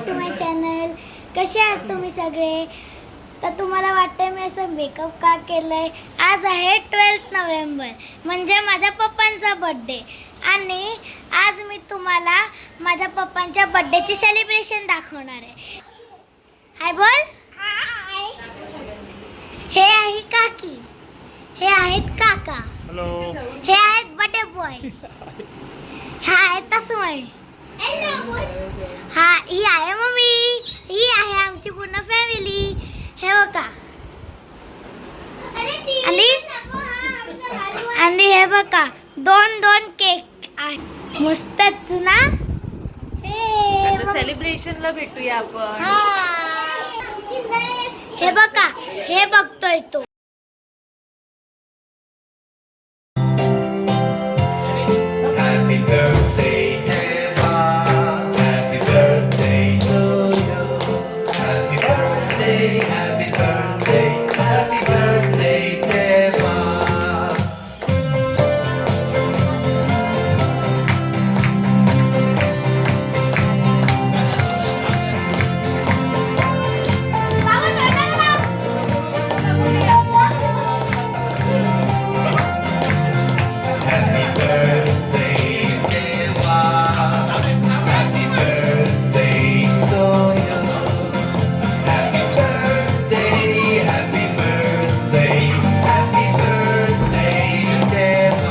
Back to my channel. कसे आहात तुम्ही सगळे? तर तुम्हाला वाटतंय मी असं मेकअप का केलंय? आज आहे 12 नोव्हेंबर, म्हणजे माझ्या पप्पांचा बर्थडे. आणि आज मी तुम्हाला माझ्या पप्पांच्या बर्थडेची सेलिब्रेशन दाखवणार आहे. हाय बोल. हे आहे काकी, हे आहेत काका, हॅलो, हे आहेत बर्थडे बॉय, हा आहे तस्मय, हा ही आहे मम्मी, ही आहे आमची पूर्ण फॅमिली. हे बघा. आणि हे बघा, दोन केक आहे. मस्तच ना. सेलिब्रेशनला भेटूया आपण. हे बघा, हे बघतोय तो. Happy birthday, Eva. Happy birthday to you. Happy birthday, happy birthday, happy birthday, Eva. Happy birthday, Eva. Happy birthday to you. Happy birthday, happy birthday, happy birthday, Eva.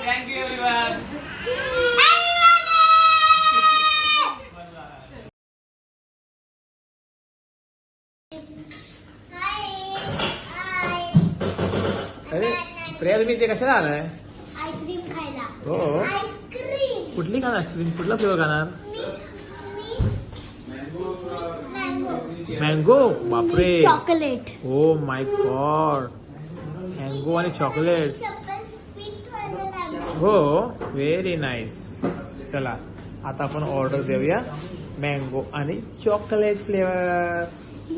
Thank you everyone. अरे प्रिया, तुम्ही इथे कशाला आलाय? Ice cream खायला. हो, ice cream. कुठली खाणार ice cream? कुठला फ्लेवर खाणार? मँगो. बापरे, chocolate. Oh my God, mango आणि चॉकलेट. हो, व्हेरी नाईस. चला आता आपण ऑर्डर देऊया मँगो आणि चॉकलेट फ्लेवर.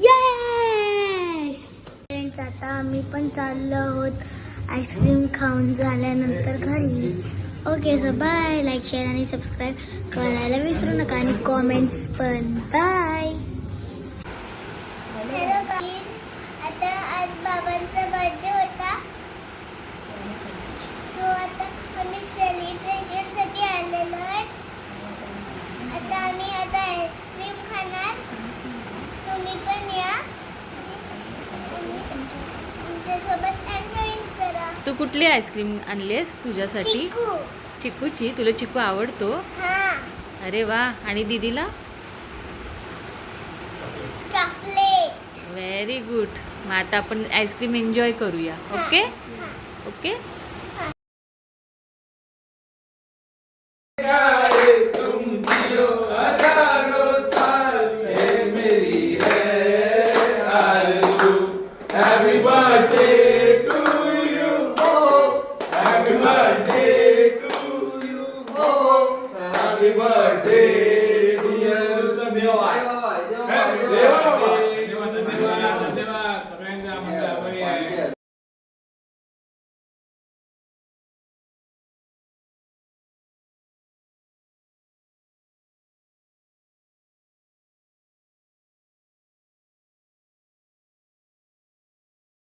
येस फ्रेंड्स, आता आम्ही पण चाललो आहोत आईस्क्रीम खाऊन झाल्यानंतर घरी. Okay, so bye. Like, share आणि सबस्क्राईब करायला विसरू नका आणि कॉमेंट्स पण. बाय. हॅलो गाईज, आता आज बाबांचा बर्थडे होता, सो आता आम्ही सेलिब्रेशनसाठी आलेलो आहे. आता आम्ही आईस्क्रीम खाणार. तुम्ही पण या, तुमच्यासोबत एन्जॉय करा. तू कुठली आईस्क्रीम आणलीस तुझ्यासाठी? चिकू. चिकूची. तुला चिकू आवडतो? हा. अरे वा. आणि दीदीला? चॉकलेट. Very good. मग आता आपण आईस्क्रीम एन्जॉय करूया. Okay okay.